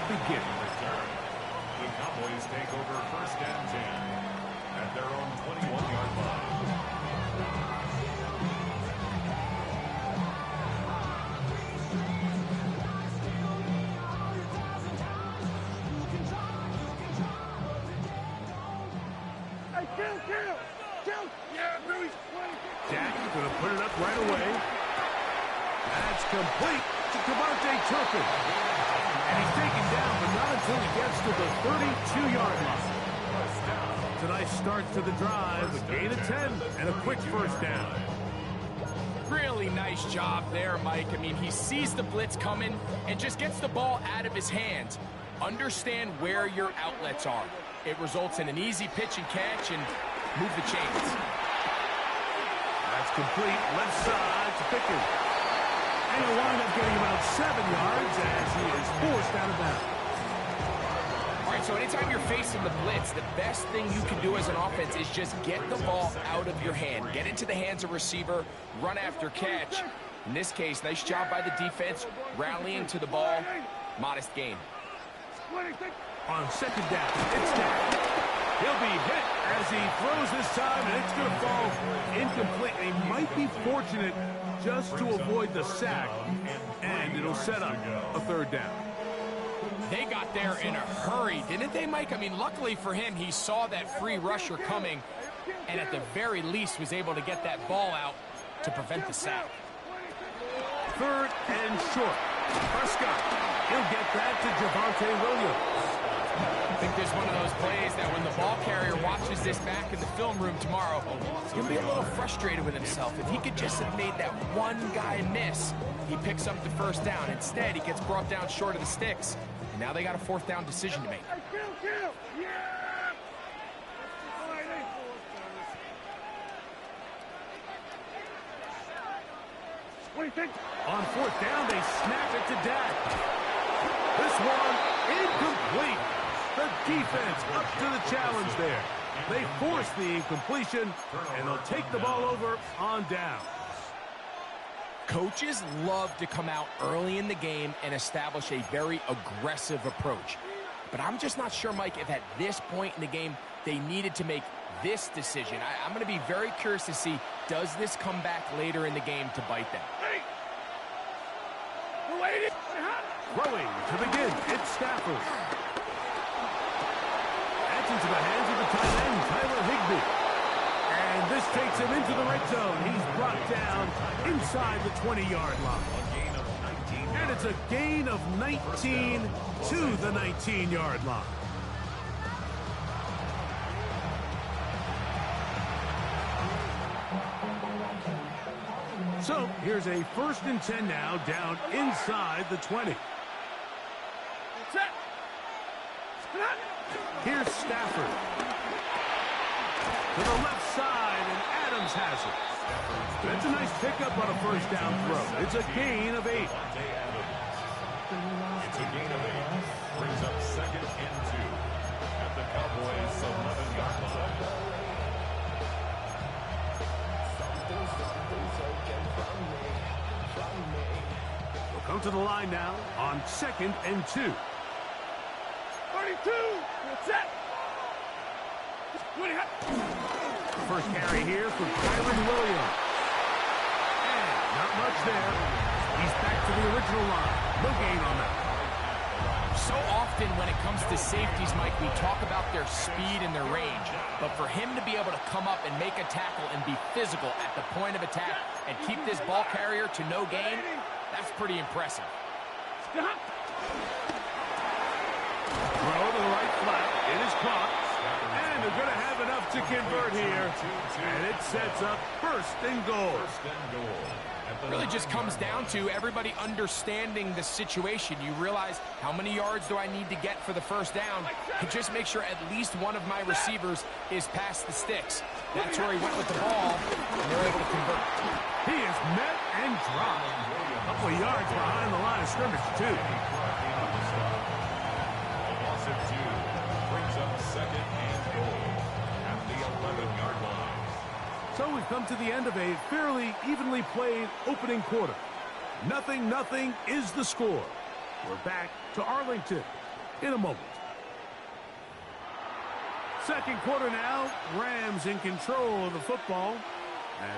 begin. The Cowboys take over 1st and 10 at their own 21-yard line. Dak is going to put it up right away. That's complete to Turpin. And he's taken down, but not until he gets to the 32-yard line. It's a nice start to the drive, a gain of 10, and a quick first down. Really nice job there, Mike. I mean, he sees the blitz coming and just gets the ball out of his hands. Understand where your outlets are. It results in an easy pitch and catch and move the chains. That's complete, left side to Pickens. And he'll wind up getting about 7 yards as he is forced out of bounds. All right, so anytime you're facing the blitz, the best thing you can do as an offense is just get the ball out of your hand. Get into the hands of receiver, run after catch. In this case, nice job by the defense, rallying to the ball. Modest gain. On second down, it's Dak. He'll be hit as he throws this time, and it's going to fall incomplete. He might be fortunate just to avoid the sack, and it'll set up a 3rd down. They got there in a hurry, didn't they, Mike? I mean, luckily for him, he saw that free rusher coming, and at the very least was able to get that ball out to prevent the sack. 3rd and short. Prescott, he'll get that to Javonte Williams. I think there's one of those plays that when the ball carrier watches this back in the film room tomorrow, he's going to be a little frustrated with himself. If he could just have made that one guy miss, he picks up the 1st down. Instead, he gets brought down short of the sticks, and now they got a 4th down decision to make. On 4th down, they snap it to Dak. This one incomplete. The defense up to the challenge there. They force the incompletion, and they'll take the ball over on down. Coaches love to come out early in the game and establish a very aggressive approach. But I'm just not sure, Mike, if at this point in the game they needed to make this decision. I'm going to be very curious to see, does this come back later in the game to bite them? Throwing to begin, it's Stafford. That's into the hands of the tight end, Tyler Higbee. And this takes him into the red zone. He's brought down inside the 20-yard line. And it's a gain of 19 to the 19-yard line. So here's a 1st and 10 now, down inside the 20. Here's Stafford. To the left side, and Adams has it. That's a nice pickup on a 1st down throw. It's a gain of 8. It's a gain of 8. Brings up 2nd and 2 at the Cowboys' 11-yard line. We'll come to the line now on 2nd and 2. 32. Set. 1st carry here for Kyron Williams. And not much there. He's back to the original line. No gain on that. So often when it comes to safeties, Mike, we talk about their speed and their range. But for him to be able to come up and make a tackle and be physical at the point of attack and keep this ball carrier to no gain, that's pretty impressive. Throw to the right flat. It is caught. And they're going to have enough to convert here. And it sets up 1st and goal. Really just comes down to everybody understanding the situation. You realize how many yards do I need to get for the 1st down, and just make sure at least one of my receivers is past the sticks. That's where he went with the ball, and they're able to convert. He is met and dropped. A couple of yards behind the line of scrimmage, too. Loss of 2 brings up 2nd and goal at the 11-yard line. So we've come to the end of a fairly evenly played opening quarter. 0-0 is the score. We're back to Arlington. in a moment. Second quarter now, Rams in control of the football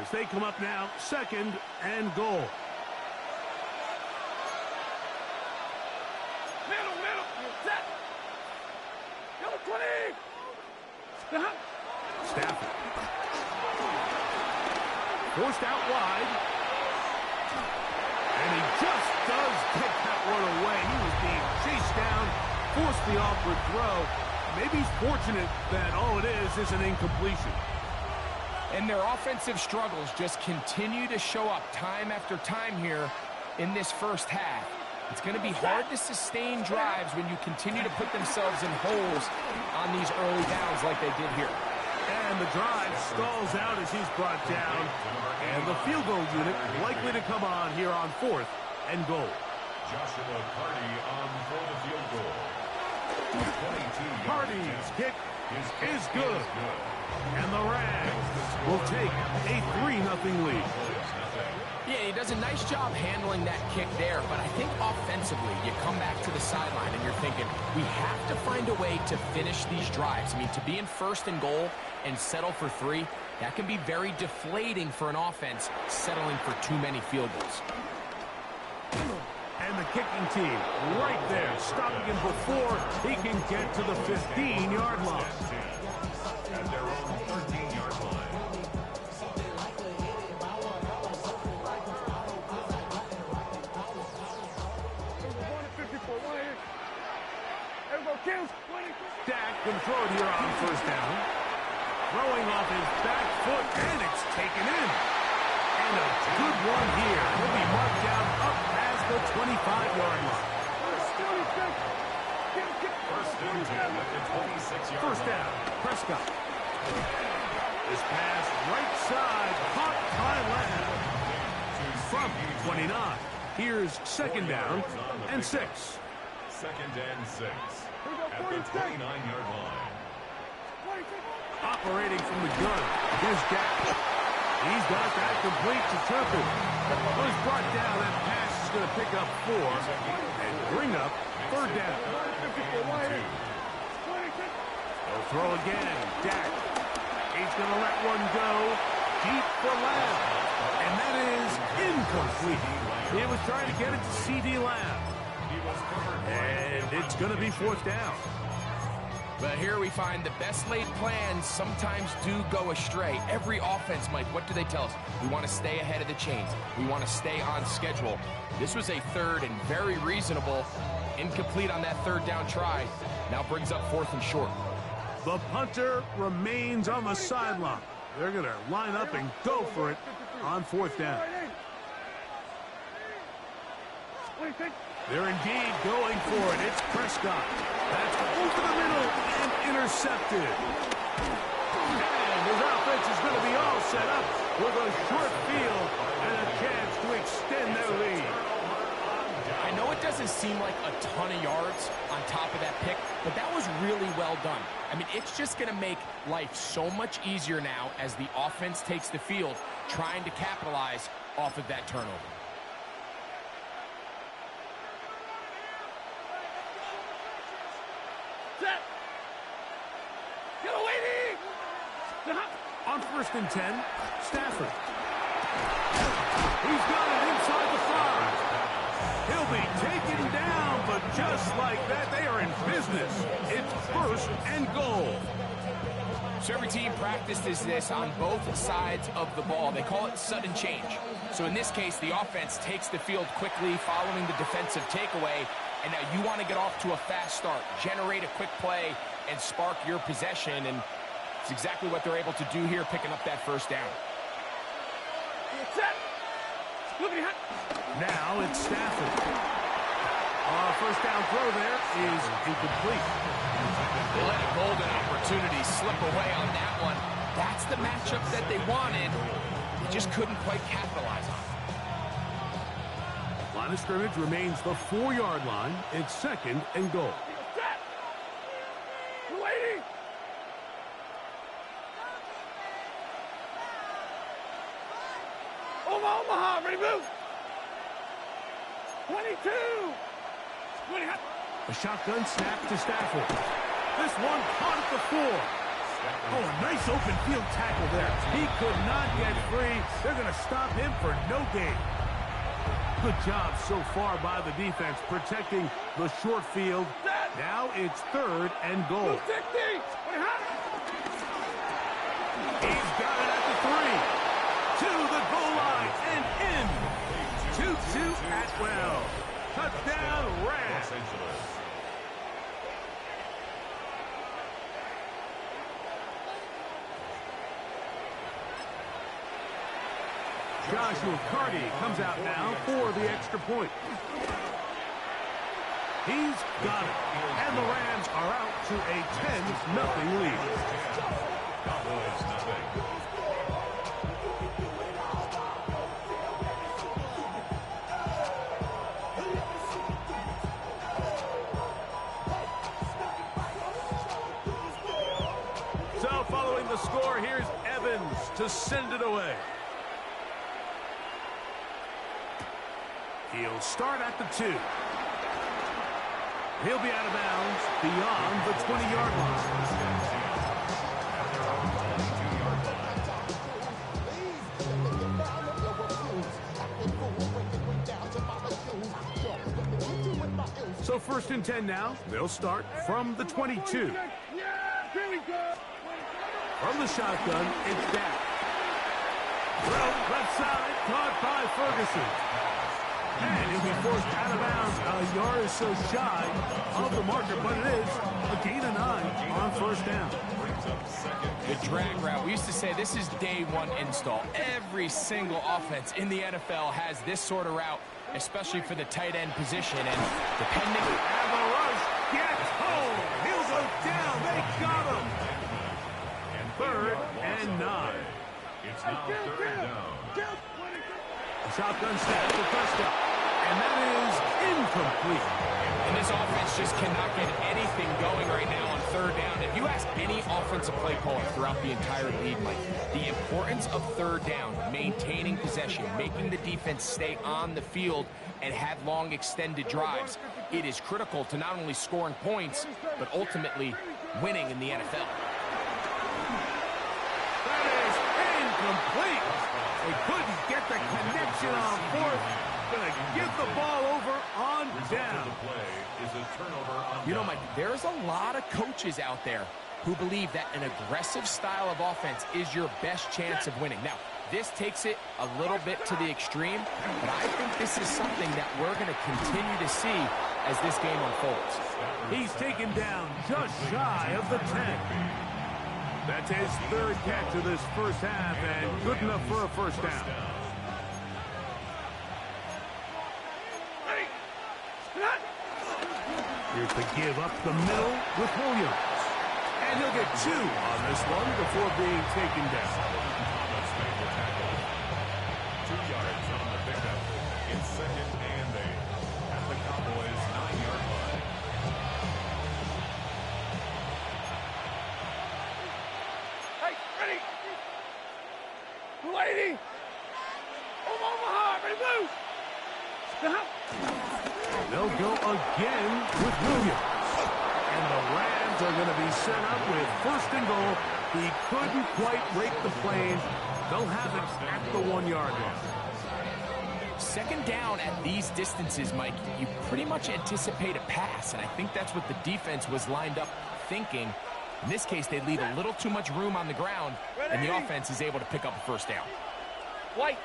as they come up now, 2nd and goal. Middle, set. Number 20. Stafford. Forced out wide. And he just does get that one away. He was being chased down, forced the awkward throw. Maybe he's fortunate that all it is an incompletion. And their offensive struggles just continue to show up time after time here in this first half. It's going to be hard to sustain drives when you continue to put themselves in holes on these early downs like they did here. And the drive stalls out as he's brought down. And the field goal unit likely to come on here on 4th and goal. Joshua Party on for the field goal. Party's kick is good. And the Rams will take a 3-0 lead. Yeah, he does a nice job handling that kick there, but I think offensively, you come back to the sideline and you're thinking, we have to find a way to finish these drives. I mean, to be in 1st and goal and settle for 3, that can be very deflating for an offense settling for too many field goals. And the kicking team right there, stopping him before he can get to the 15-yard line. At their own 13-yard line. Dak can throw it here on 1st down. Throwing off his back foot, and it's taken in. And a good one here. He'll be marked down up past the 25-yard line. First down, Prescott. This pass right side, caught by Lamb. From 29. Here's 2nd down and 6. 2nd and 6. At the 29-yard line. Operating from the gun. Here's Dak. He's got that complete to Turpin. Was brought down. That pass is going to pick up 4 and bring up 3rd down. They'll throw again. Dak. He's going to let one go. Deep for Lamb. And that is incomplete. He was trying to get it to C.D. Lamb. And it's going to be 4th down. But here we find the best laid plans sometimes do go astray. Every offense, Mike, what do they tell us? We want to stay ahead of the chains. We want to stay on schedule. This was a 3rd and very reasonable. Incomplete on that 3rd down try. Now brings up 4th and short. The punter remains on the sideline. They're going to line up and go for it on 4th down. They're indeed going for it. It's Prescott. That's over the middle and intercepted. And his offense is going to be all set up with a short field and a chance to extend their lead. I know it doesn't seem like a ton of yards on top of that pick, but that was really well done. I mean, it's just going to make life so much easier now as the offense takes the field, trying to capitalize off of that turnover. On 1st and 10, Stafford. He's got it inside the 5. He'll be taken down, but just like that, they are in business. It's 1st and goal. So every team practices this on both sides of the ball. They call it sudden change. So in this case, the offense takes the field quickly following the defensive takeaway, and now you want to get off to a fast start, generate a quick play, and spark your possession, and it's exactly what they're able to do here, picking up that 1st down. Now it's Stafford. 1st down throw there is incomplete. They let a golden opportunity slip away on that one. That's the matchup that they wanted. They just couldn't quite capitalize on it. Line of scrimmage remains the 4-yard line. It's 2nd and goal. Omaha, ready, move. 22. A shotgun snap to Stafford. This one caught at the 4. Oh, a nice open field tackle there. He could not get free. They're going to stop him for no gain. Good job so far by the defense protecting the short field. Now it's 3rd and goal. He's got it at the 3. To the goal line and in. 2-2 Atwell. Touchdown, Rams. Joshua Carty comes out now for the extra point. He's got it. And the Rams are out to a 10-0 lead. Cowboys nothing. So following the score, here's Evans to send it away. He'll start at the 2. He'll be out of bounds beyond the 20-yard line. So 1st and 10 now. They'll start from the 22. From the shotgun, it's Dak. Well, left side, caught by Ferguson. And he'll be forced out of bounds a yard or so shy of the marker, but it is a gain of 9 on 1st down. The drag route. We used to say this is day 1 install. Every single offense in the NFL has this sort of route, especially for the tight end position. And depending... And the rush gets home. He'll go down. They got him. And 3rd and 9. It's now 3rd down. A shotgun snap for touchdown. And that is incomplete. And this offense just cannot get anything going right now on 3rd down. If you ask any offensive play caller throughout the entire league, Mike, the importance of 3rd down, maintaining possession, making the defense stay on the field and have long extended drives, it is critical to not only scoring points, but ultimately winning in the NFL. That is incomplete. They couldn't get the connection on 4th. Gonna give the ball over on down. You know, Mike, there's a lot of coaches out there who believe that an aggressive style of offense is your best chance of winning. Now, this takes it a little bit to the extreme, but I think this is something that we're going to continue to see as this game unfolds. He's taken down just shy of the 10. That's his 3rd catch of this 1st half, and good enough for a 1st down. Here's the give up the middle with Williams. And he'll get 2 on this one before being taken down. 2 yards on the pickup. It's 2nd and 8 at the Cowboys' 9-yard line. Hey, ready? Lady! Omaha, ready, blue! Stop! They'll go again with Williams. And the Rams are going to be set up with 1st and goal. He couldn't quite break the plane. They'll have it at the 1-yard line. 2nd down at these distances, Mike, you pretty much anticipate a pass, and I think that's what the defense was lined up thinking. In this case, they leave a little too much room on the ground, and the offense is able to pick up a 1st down. White.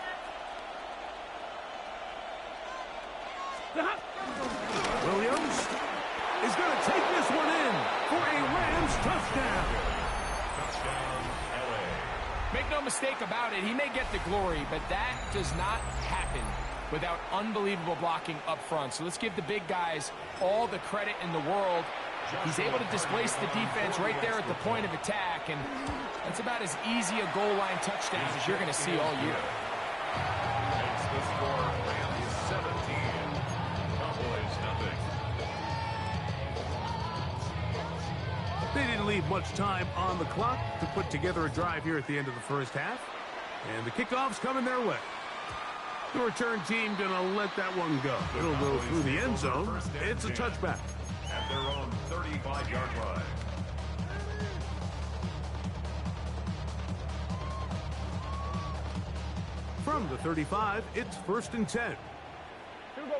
Williams is going to take this one in for a Rams touchdown. Touchdown, LA. Make no mistake about it, he may get the glory, but that does not happen without unbelievable blocking up front. So let's give the big guys all the credit in the world. He's able to displace the defense right there at the point of attack, and that's about as easy a goal line touchdown as you're going to see all year. Makes the score Rams 17. Cowboys nothing. They didn't leave much time on the clock to put together a drive here at the end of the 1st half. And the kickoff's coming their way. The return team going to let that one go. It'll go through the end zone. It's a touchback. 35-yard line. From the 35, it's 1st and 10. Here we go.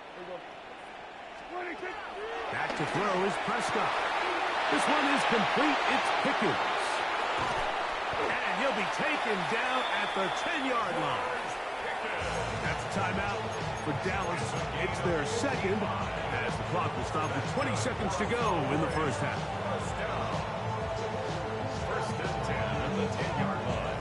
Back to throw is Prescott. This one is complete. It's Pickens. And he'll be taken down at the 10-yard line. That's a timeout for Dallas. It's their second, as the clock will stop with 20 seconds to go in the first half. First and 10 at the 10-yard line.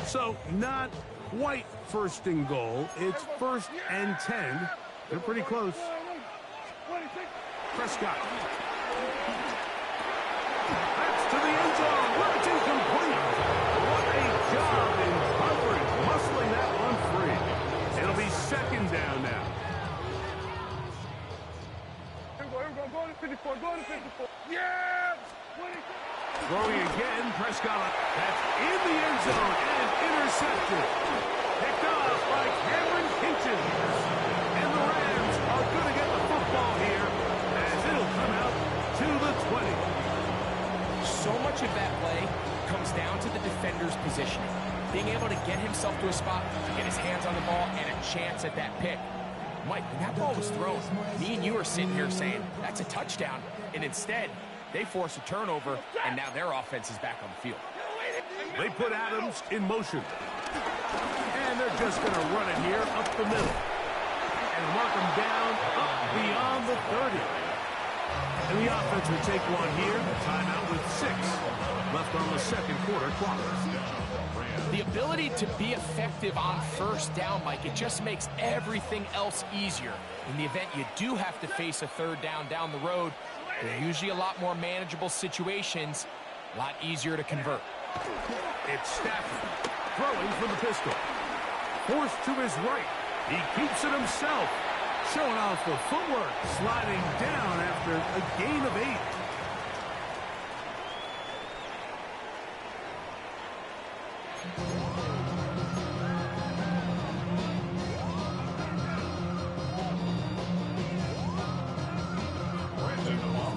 So, not quite 1st and goal. It's 1st and 10. They're pretty close. Prescott. That's to the end zone. But it's incomplete. What a job in coverage, muscling that one free. It'll be 2nd down now. Here we go. Go to 54. Go to 54. Yeah! 26. Throwing again, Prescott. That's in the end zone and intercepted. Picked off by Cameron Hinton. And the Rams are going to get the football here as it'll come out to the 20. So much of that play comes down to the defender's positioning. Being able to get himself to a spot, to get his hands on the ball, and a chance at that pick. Mike, when that ball was thrown, me and you are sitting here saying, that's a touchdown. And instead, they force a turnover, and now their offense is back on the field. They put Adams in motion. And they're just going to run it here up the middle. And mark them down up beyond the 30. And the offense will take one here. Timeout with 6 left on the second quarter clock. The ability to be effective on 1st down, Mike, it just makes everything else easier. In the event you do have to face a 3rd down the road, they're usually a lot more manageable situations, a lot easier to convert. It's Stafford throwing from the pistol. Forced to his right. He keeps it himself. Showing off the footwork. Sliding down after a gain of 8.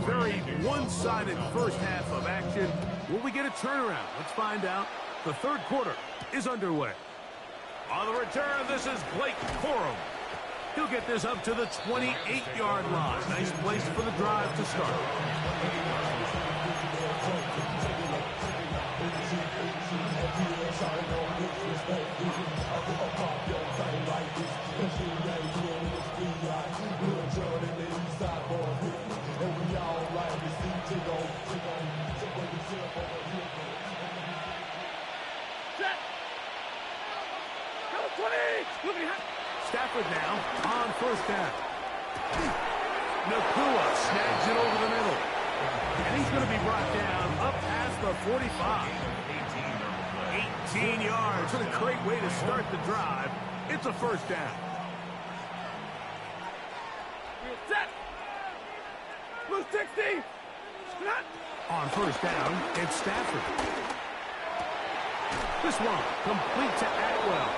Very one-sided first half of action. Will we get a turnaround? Let's find out. The 3rd quarter is underway. On the return, this is Blake Corum. He'll get this up to the 28-yard line. Nice place for the drive to start. Stafford now on 1st down. Nakua snags it over the middle. And he's going to be brought down up past the 45. 18 yards. What a great way to start the drive. It's a 1st down. Set. Blue 60. On 1st down, it's Stafford. This one complete to Atwell.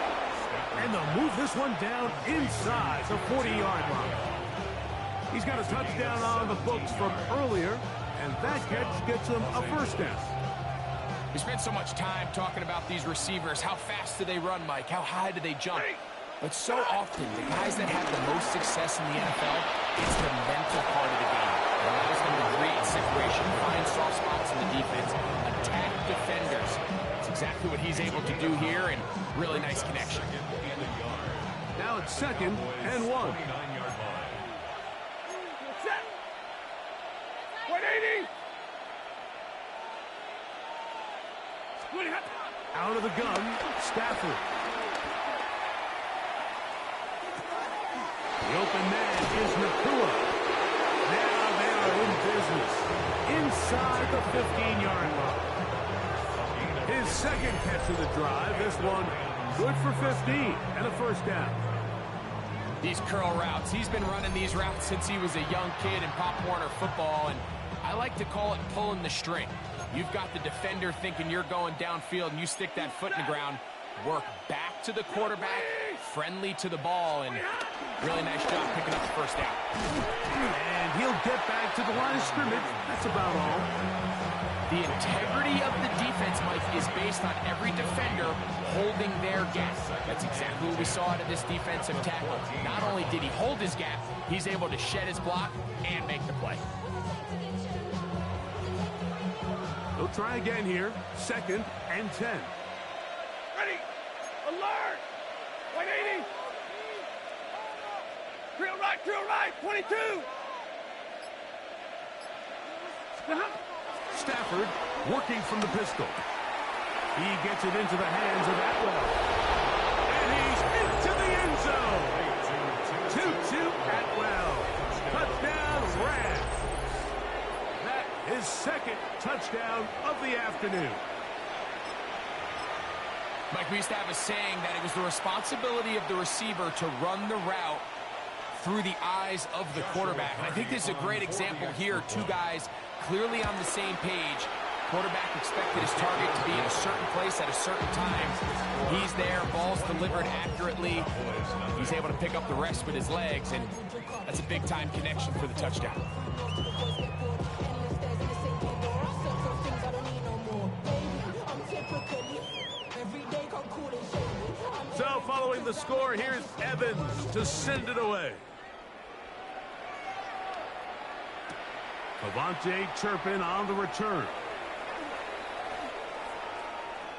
And they'll move this one down inside the 40-yard line. He's got a touchdown on the books from earlier, and that catch gets him a 1st down. We spent so much time talking about these receivers. How fast do they run, Mike? How high do they jump? But so often, the guys that have the most success in the NFL, it's the mental part of the game. It allows them to create separation, find soft spots in the defense, attack defenders. It's exactly what he's able to do here, and really nice connection. Now it's 2nd and 1. Set. 180. Out of the gun, Stafford. The open man is Nakua. Now they are in business. Inside the 15-yard line. His 2nd catch of the drive. This one good for 15 and a 1st down. These curl routes, he's been running these routes since he was a young kid in Pop Warner football, and I like to call it pulling the string. You've got the defender thinking you're going downfield, and you stick that foot in the ground, work back to the quarterback, friendly to the ball, and really nice job picking up the first down. And he'll get back to the line of scrimmage. That's about all. The integrity of the defense, Mike, is based on every defender holding their gap. That's exactly what we saw out of this defensive tackle. Not only did he hold his gap, he's able to shed his block and make the play. They'll try again here. 2nd and 10. Ready. Alert. 180. Drill right. 22. Stafford working from the pistol. He gets it into the hands of Atwell. And he's into the end zone. 2-2 Atwell. Touchdown Rams. That is 2nd touchdown of the afternoon. Mike, we used to have a saying that it was the responsibility of the receiver to run the route through the eyes of the quarterback. And I think this is a great example here. Two guys clearly on the same page. Quarterback expected his target to be in a certain place at a certain time. He's there, ball's delivered accurately. He's able to pick up the rest with his legs, and that's a big-time connection for the touchdown. So following the score, here's Evans to send it away. Avante Turpin on the return.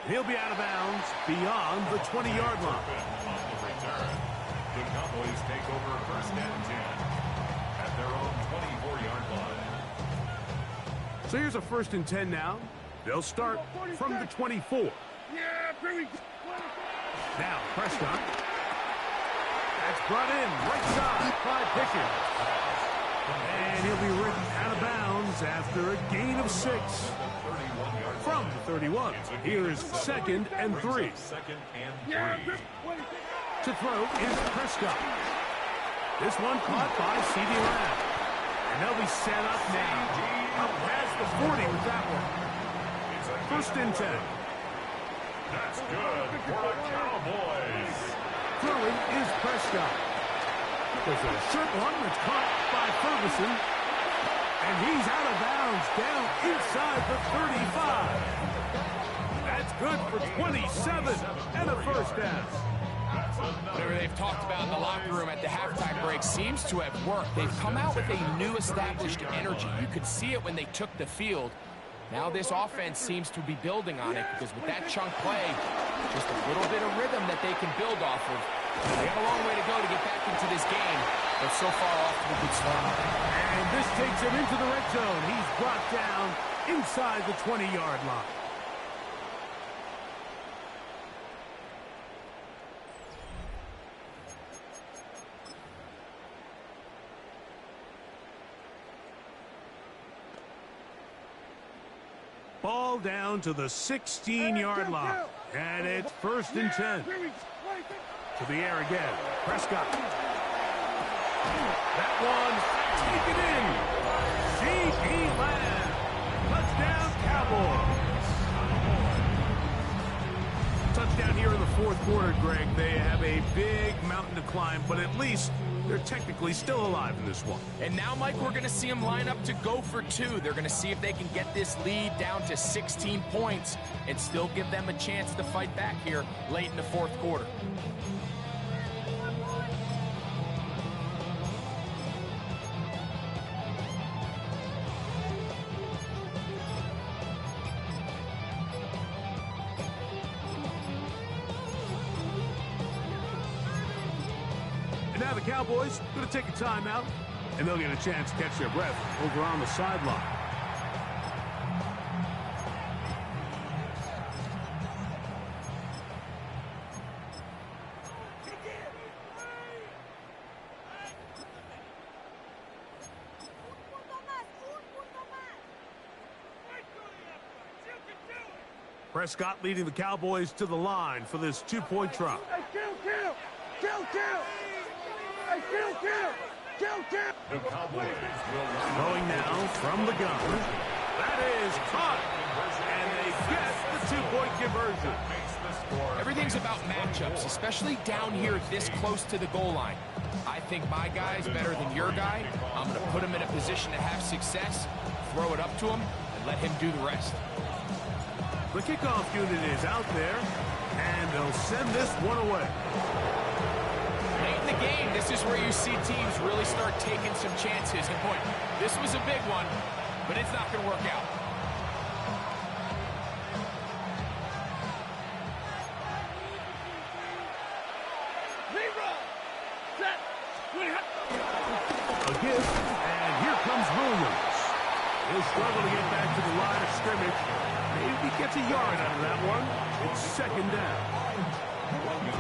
He'll be out of bounds beyond the 20-yard line. On the return, the Cowboys take over 1st and 10 at their own 24-yard line. So here's a 1st and 10 now. They'll start from the 24. Yeah, here we go. Now Prescott. That's brought in right side by Pickens. And he'll be written out of bounds after a gain of 6. From the 31. Here's 2nd and 3. To throw is Prescott. This one caught by C.D. Lamb. And they'll be set up now. Up past the 40 with that one. 1st and 10. That's good for the Cowboys. Throwing is Prescott. There's a short one that's caught by Ferguson. And he's out of bounds down inside the 35. That's good for 27 and a 1st down. Whatever they've talked about in the locker room at the halftime break seems to have worked. They've come out with a new established energy. You could see it when they took the field. Now this offense seems to be building on it because with that chunk play, just a little bit of rhythm that they can build off of. They have a long way to go to get back into this game, but so far off to a good start. And this takes him into the red zone. He's brought down inside the 20-yard line. Ball down to the 16-yard line. And it's 1st and 10. To the air again. Prescott. That one taken in. C.D. Lamb. Touchdown, Cowboys. Touchdown here in the 4th quarter, Greg. They have a big mountain to climb, but at least they're technically still alive in this one. And now, Mike, we're going to see them line up to go for 2. They're going to see if they can get this lead down to 16 points and still give them a chance to fight back here late in the 4th quarter. And now the Cowboys going to take a timeout, and they'll get a chance to catch their breath over on the sideline. Prescott leading the Cowboys to the line for this 2-point try. The Cowboys will Throwing now from the gun. That is caught. And they get the 2-point conversion. makes the Everything's about matchups, especially down here this close to the goal line. I think my guy's better than your guy. I'm going to put him in a position to have success, throw it up to him, and let him do the rest. The kickoff unit is out there, and they'll send this one away. Late in the game, this is where you see teams really start taking some chances. And boy, this was a big one, but it's not going to work out. A gift, and here comes Williams. He'll struggle to get back to the line of scrimmage. Maybe gets a yard out of that one. It's second down.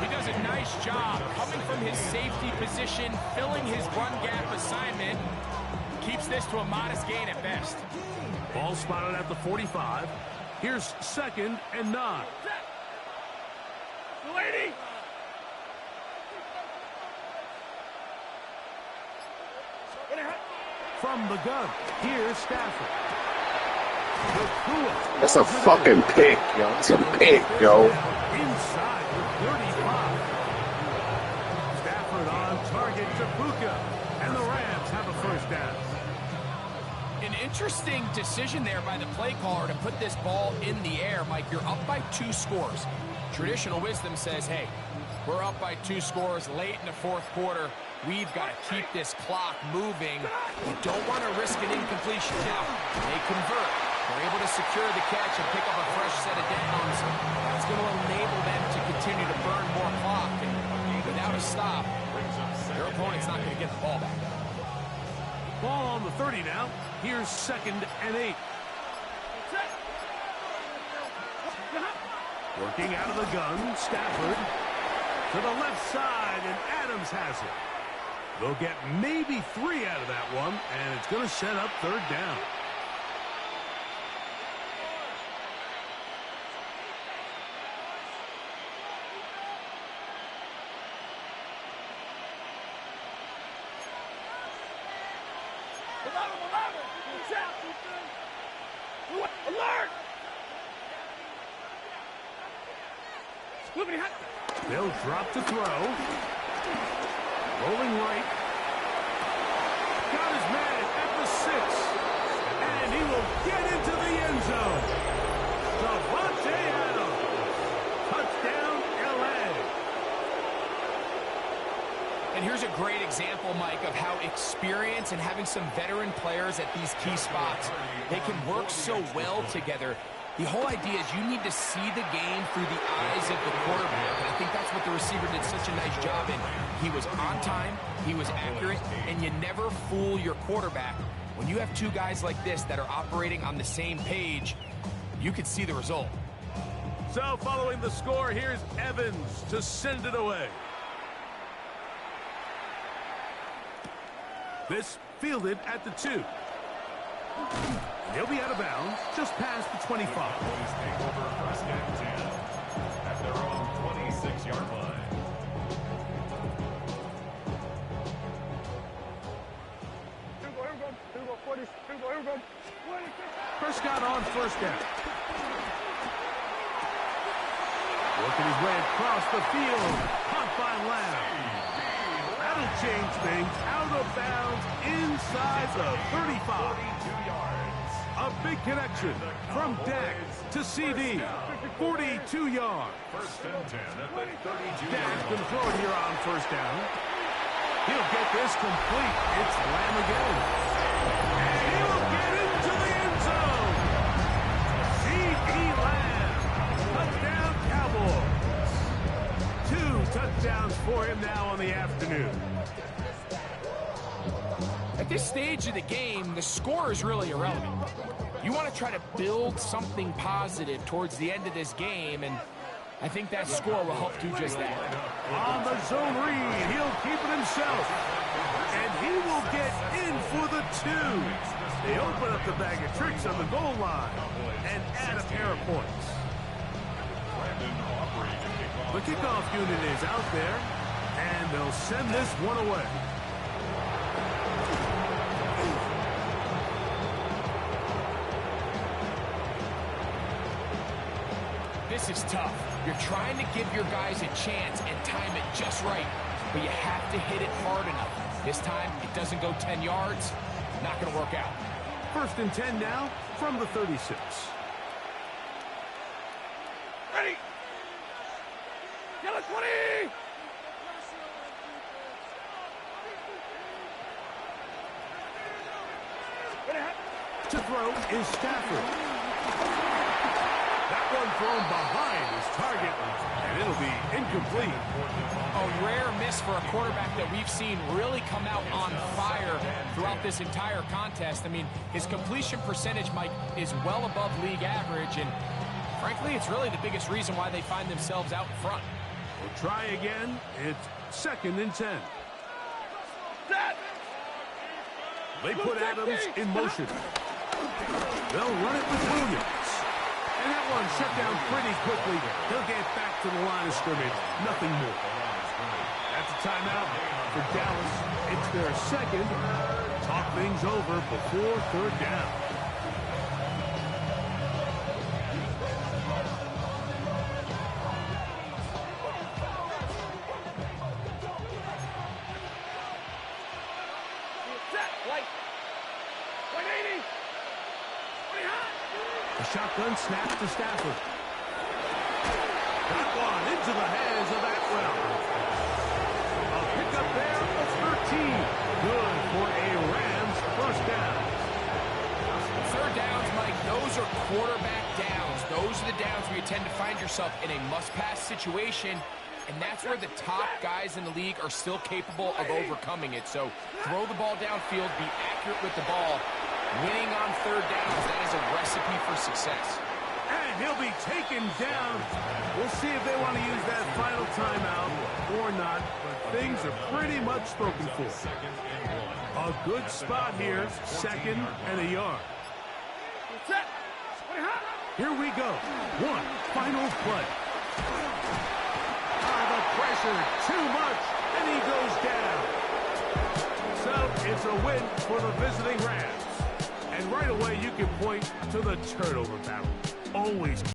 He does a nice job coming from his safety position, filling his run gap assignment. Keeps this to a modest gain at best. Ball spotted at the 45. Here's 2nd and 9. Lady! From the gun, here's Stafford. That's a fucking pick, yo. It's a pick, yo. Inside the 35. Stafford on target to Puka. And the Rams have a first down. An interesting decision there by the play caller to put this ball in the air. Mike, you're up by 2 scores. Traditional wisdom says, hey, we're up by 2 scores late in the 4th quarter. We've got to keep this clock moving. You don't want to risk an incompletion. Now, they convert. They're able to secure the catch and pick up a fresh set of downs. That's going to enable them to continue to burn more clock. And without a stop, their opponent's not going to get the ball back. Ball on the 30 now. Here's 2nd and 8. Working out of the gun, Stafford to the left side, and Adams has it. They'll get maybe 3 out of that one, and it's going to set up 3rd down. Alert! They'll drop to throw. Rolling right. Got his man at the 6. And he will get into the end zone. Davante Adams. Touchdown, L.A. And here's a great example, Mike, of how experience and having some veteran players at these key spots, they can work so well together. The whole idea is you need to see the game through the eyes of the quarterback, and I think that's what the receiver did such a nice job in. He was on time, he was accurate, and you never fool your quarterback. When you have 2 guys like this that are operating on the same page, you can see the result. So following the score, here's Evans to send it away. This fielded at the 2. He'll be out of bounds just past the 25. Cowboys take over 1st and 10 at their own 26-yard line. Prescott on 1st down. Working his way across the field. Caught by Lamb. That'll change things. Out of bounds inside the 35. A big connection from Dak to CD. 42 yards. 1st and 10 at the 32. Dak's going to throw it here on 1st down. He'll get this complete. It's Lamb again. And he will get into the end zone. CD Lamb. Touchdown Cowboys. 2 touchdowns for him now on the afternoon. At this stage of the game, the score is really irrelevant. You want to try to build something positive towards the end of this game, and I think that score will help do just that. On the zone read, he'll keep it himself. And he will get in for the 2. They open up the bag of tricks on the goal line and add a pair of points. The kickoff unit is out there, and they'll send this one away. This is tough. You're trying to give your guys a chance and time it just right, but you have to hit it hard enough. This time, it doesn't go 10 yards. Not going to work out. 1st and 10 now from the 36. Ready. Yellow 20. To throw is Stafford. That one thrown behind his target, and it'll be incomplete. A rare miss for a quarterback that we've seen really come out on fire throughout this entire contest. I mean, his completion percentage, Mike, is well above league average, and frankly, it's really the biggest reason why they find themselves out in front. We'll try again. It's 2nd and 10. Set. They put Adams in motion. They'll run it with Williams. And that one shut down pretty quickly. He'll get back to the line of scrimmage. Nothing more. That's a timeout for Dallas. It's their 2nd. Talk things over before 3rd down. Set. White. 180. 20 hot. A shotgun snap to Stafford. Got one into the hands of Atwell. A pickup there of 13. Good for a Rams 1st down. 3rd downs, Mike, those are quarterback downs. Those are the downs where you tend to find yourself in a must-pass situation, and that's where the top guys in the league are still capable of overcoming it. So throw the ball downfield, be accurate with the ball. Winning on 3rd downs, that is a recipe for success. And he'll be taken down. We'll see if they want to use that final timeout or not, but things are pretty much spoken for. A good spot here, 2nd and a yard. Set. 20 hot. Here we go. One final play. The pressure, too much, and he goes down. So it's a win for the visiting Rams. And right away, you can point to the turnover battle. Always